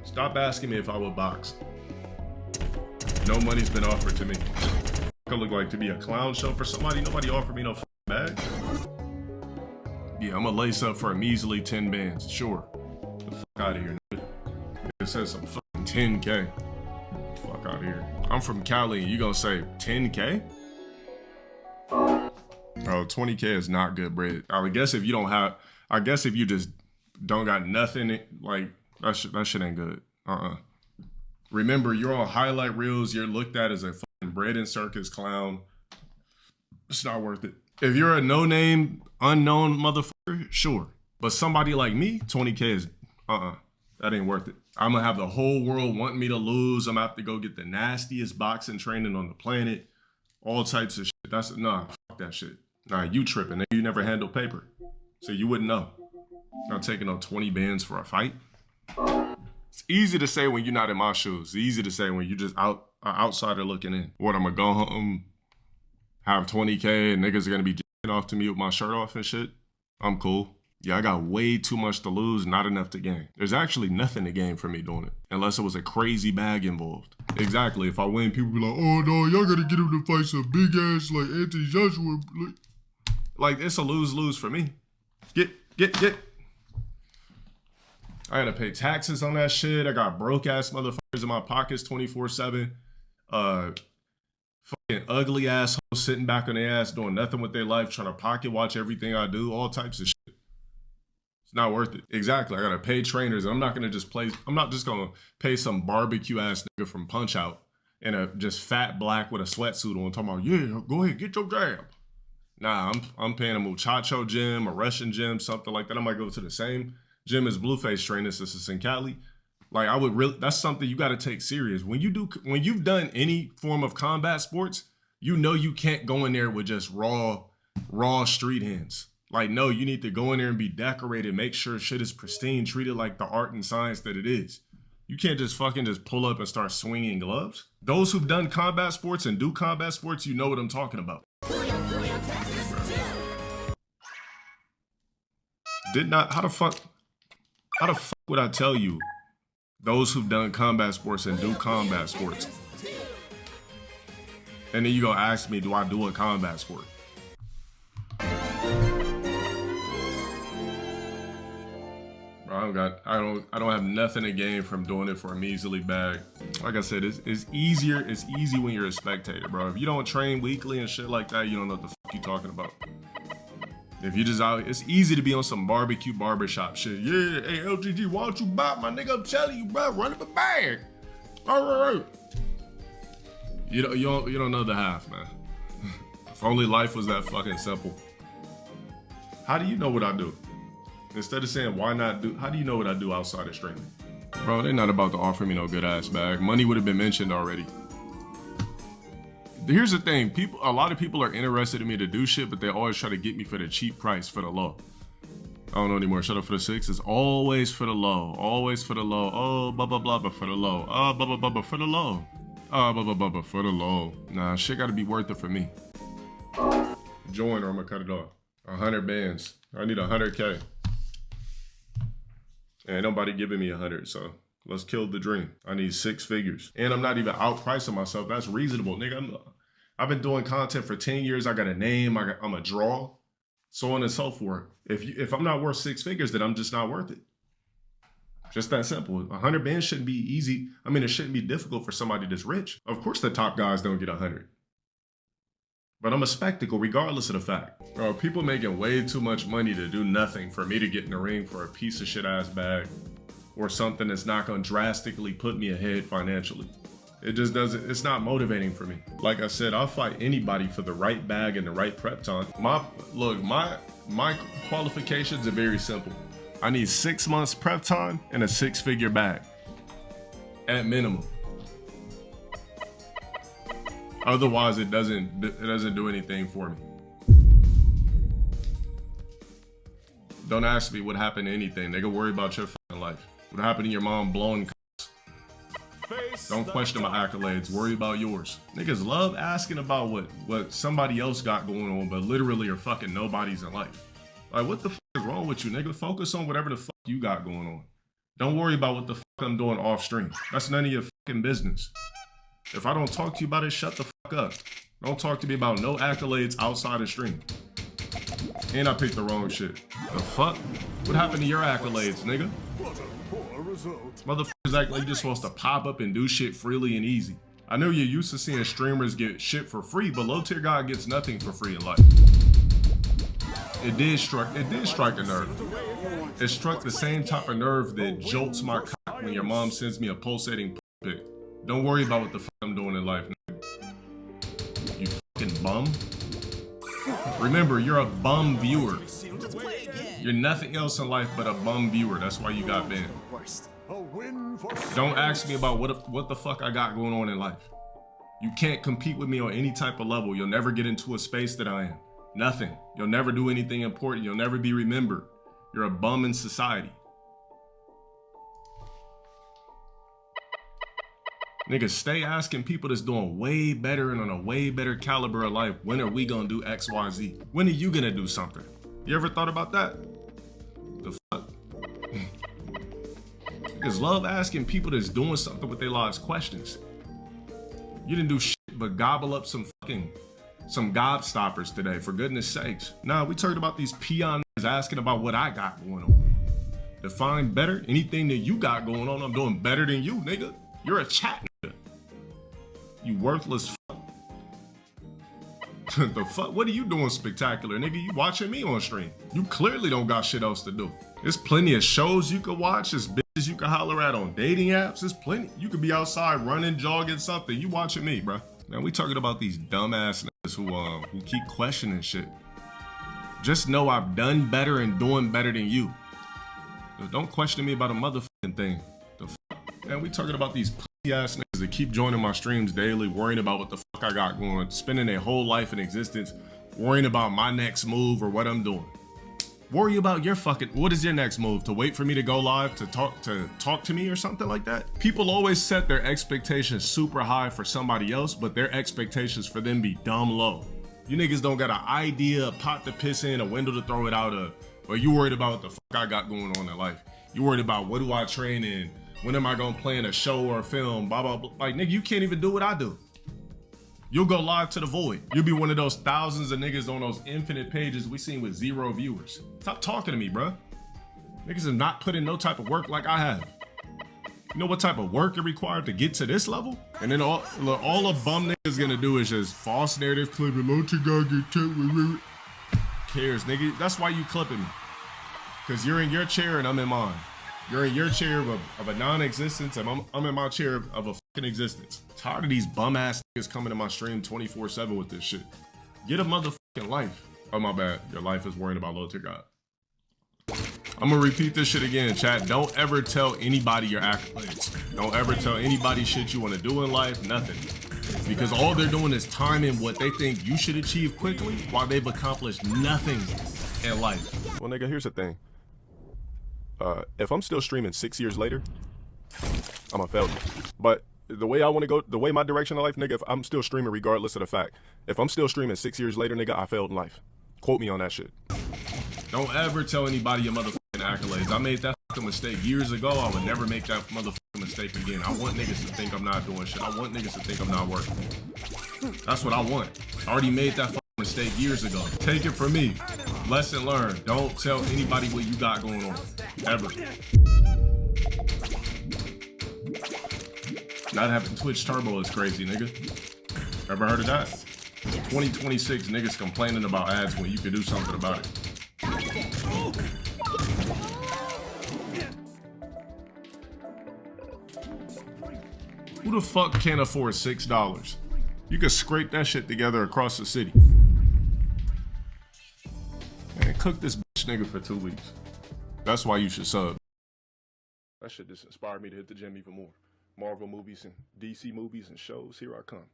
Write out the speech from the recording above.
Stop asking me if I would box. No money's been offered to me. I look like to be a clown show for somebody. Nobody offered me no bag. Yeah, I'm gonna lace up for a measly 10 bands. Sure. Get the fuck out of here, nigga. It says some fucking 10K. Fuck out of here. I'm from Cali and you gonna say 10K? Oh, 20K is not good, Brett. I guess if you don't have, I guess if you just don't got nothing, like, that shit ain't good. Remember, you're on highlight reels. You're looked at as a fucking bread and circus clown. It's not worth it. If you're a no-name, unknown motherfucker, sure. But somebody like me, 20K is, that ain't worth it. I'm gonna have the whole world wanting me to lose. I'm gonna have to go get the nastiest boxing training on the planet. All types of shit. Nah, fuck that shit. Nah, you tripping. You never handled paper. So you wouldn't know. Not taking on 20 bands for a fight. It's easy to say when you're not in my shoes. It's easy to say when you're just an outsider looking in. What, I'm gonna go home, have 20K, and niggas are gonna be jacking off to me with my shirt off and shit? I'm cool. Yeah, I got way too much to lose, not enough to gain. There's actually nothing to gain for me doing it, unless it was a crazy bag involved. Exactly, if I win, people be like, oh no, y'all gotta get him to fight some big ass like Anthony Joshua. Like, it's a lose-lose for me. Get. I gotta pay taxes on that shit. I got broke ass motherfuckers in my pockets 24/7. Fucking ugly assholes sitting back on their ass doing nothing with their life, trying to pocket watch everything I do, all types of shit. It's not worth it. Exactly. I gotta pay trainers. I'm not just gonna pay some barbecue ass nigga from Punch Out in a just fat black with a sweatsuit on talking about, yeah, go ahead, get your jab. Nah, I'm paying a muchacho gym, a Russian gym, something like that. I might go to the same gym as Blueface Trainer since it's in Cali. Like, I would really, that's something you gotta take serious. When you've done any form of combat sports, you know you can't go in there with just raw street hands. Like, no, you need to go in there and be decorated, make sure shit is pristine, treat it like the art and science that it is. You can't just fucking just pull up and start swinging gloves. Those who've done combat sports and do combat sports, you know what I'm talking about. How the fuck would I tell you? Those who've done combat sports and do combat sports. And then you go ask me, do I do a combat sport? Bro, I don't have nothing to gain from doing it for a measly bag. Like I said, it's easy when you're a spectator, bro. If you don't train weekly and shit like that, you don't know what the fuck you talking about. If you just out, it's easy to be on some barbecue barbershop shit. Yeah, hey, LGG, why don't you buy my nigga? I'm telling you, bro, run up a bag. All right. You don't know the half, man. If only life was that fucking simple. How do you know what I do? Instead of saying, why not do, how do you know what I do outside of streaming? Bro, they're not about to offer me no good ass bag. Money would have been mentioned already. Here's the thing, a lot of people are interested in me to do shit, but they always try to get me for the cheap price, for the low. I don't know anymore. Shut up for the six. It's always for the low. Always for the low. Oh, blah, blah, blah, but for the low. Oh, blah, blah, blah, but for the low. Oh, blah, blah, blah, but for the low. Nah, shit gotta be worth it for me. Join or I'm gonna cut it off. 100 bands. I need 100K. Ain't nobody giving me 100, so let's kill the dream. I need 6 figures. And I'm not even outpricing myself. That's reasonable, nigga. I've been doing content for 10 years. I got a name. I'm a draw. So on and so forth. If I'm not worth 6 figures, then I'm just not worth it. Just that simple. 100 bands shouldn't be easy. I mean, it shouldn't be difficult for somebody that's rich. Of course the top guys don't get 100. But I'm a spectacle regardless of the fact. Bro, people making way too much money to do nothing for me to get in the ring for a piece of shit ass bag or something that's not gonna drastically put me ahead financially. It just doesn't, it's not motivating for me. Like I said, I'll fight anybody for the right bag and the right prep time. My qualifications are very simple. I need 6 months prep time and a 6-figure bag at minimum. Otherwise, it doesn't do anything for me. Don't ask me what happened to anything. Nigga, worry about your fucking life. What happened to your mom blowing cups? Don't question my accolades. Worry about yours. Niggas love asking about what somebody else got going on, but literally are fucking nobodies in life. Like, what the fuck is wrong with you, nigga? Focus on whatever the fuck you got going on. Don't worry about what the fuck I'm doing off stream. That's none of your fucking business. If I don't talk to you about it, shut the fuck up. Don't talk to me about no accolades outside of stream. And I picked the wrong shit. The fuck? What happened to your accolades, nigga? Motherfuckers act like you're supposed to pop up and do shit freely and easy. I know you're used to seeing streamers get shit for free, but LowTierGod gets nothing for free in life. It did strike a nerve. It struck the same type of nerve that jolts my cock when your mom sends me a pulsating pic. Don't worry about what the fuck I'm doing in life, nigga. You fucking bum. Remember, you're a bum viewer. You're nothing else in life but a bum viewer. That's why you got banned. Don't ask me about what the fuck I got going on in life. You can't compete with me on any type of level. You'll never get into a space that I am. Nothing. You'll never do anything important. You'll never be remembered. You're a bum in society. Nigga, stay asking people that's doing way better and on a way better caliber of life, when are we gonna do X, Y, Z? When are you gonna do something? You ever thought about that? The fuck? Niggas love asking people that's doing something with their lives questions. You didn't do shit but gobble up some gobstoppers today, for goodness sakes. Nah, we talked about these peons asking about what I got going on. Define better? Anything that you got going on, I'm doing better than you, nigga. You're a chat nigga. You worthless fuck. The fuck? What are you doing spectacular, nigga? You watching me on stream. You clearly don't got shit else to do. There's plenty of shows you could watch. There's bitches you can holler at on dating apps. There's plenty. You could be outside running, jogging, something. You watching me, bro. Man, we talking about these dumbass niggas who keep questioning shit. Just know I've done better and doing better than you. So don't question me about a motherfucking thing. The fuck? Man, we talking about these pussy ass niggas that keep joining my streams daily, worrying about what the fuck I got going, spending their whole life in existence, worrying about my next move or what I'm doing. Worry about your fucking, what is your next move? To wait for me to go live to talk to me or something like that? People always set their expectations super high for somebody else, but their expectations for them be dumb low. You niggas don't got an idea, a pot to piss in, a window to throw it out of, or you worried about what the fuck I got going on in life. You worried about what do I train in? When am I gonna play in a show or a film? Blah, blah, blah. Like, nigga, you can't even do what I do. You'll go live to the void. You'll be one of those thousands of niggas on those infinite pages we seen with 0 viewers. Stop talking to me, bruh. Niggas have not put in no type of work like I have. You know what type of work it required to get to this level? And then all a bum niggas gonna do is just false narrative clipping. LowTierGod get took. Cares, nigga. That's why you clipping me. Cause you're in your chair and I'm in mine. You're in your chair of a non-existence and I'm in my chair of a fucking existence. Tired of these bum ass niggas coming to my stream 24/7 with this shit. Get a motherfucking life. Oh my bad. Your life is worrying about LowTierGod. I'm gonna repeat this shit again, chat. Don't ever tell anybody your accolades. Don't ever tell anybody shit you wanna do in life, nothing. Because all they're doing is timing what they think you should achieve quickly while they've accomplished nothing in life. Well, nigga, here's the thing. If I'm still streaming 6 years later, I'm a failure. But the way I want to go, the way my direction in life, nigga, if I'm still streaming regardless of the fact, if I'm still streaming 6 years later, nigga, I failed in life. Quote me on that shit. Don't ever tell anybody your motherfucking accolades. I made that fucking mistake years ago. I would never make that motherfucking mistake again. I want niggas to think I'm not doing shit. I want niggas to think I'm not working. That's what I want. I already made that fucking mistake years ago. Take it from me. Lesson learned. Don't tell anybody what you got going on. Ever. Not having Twitch Turbo is crazy, nigga. Ever heard of that? 2026 niggas complaining about ads when you could do something about it. Who the fuck can't afford $6? You could scrape that shit together across the city. Man, cook this bitch nigga for 2 weeks. That's why you should sub. That shit just inspired me to hit the gym even more. Marvel movies and DC movies and shows, here I come.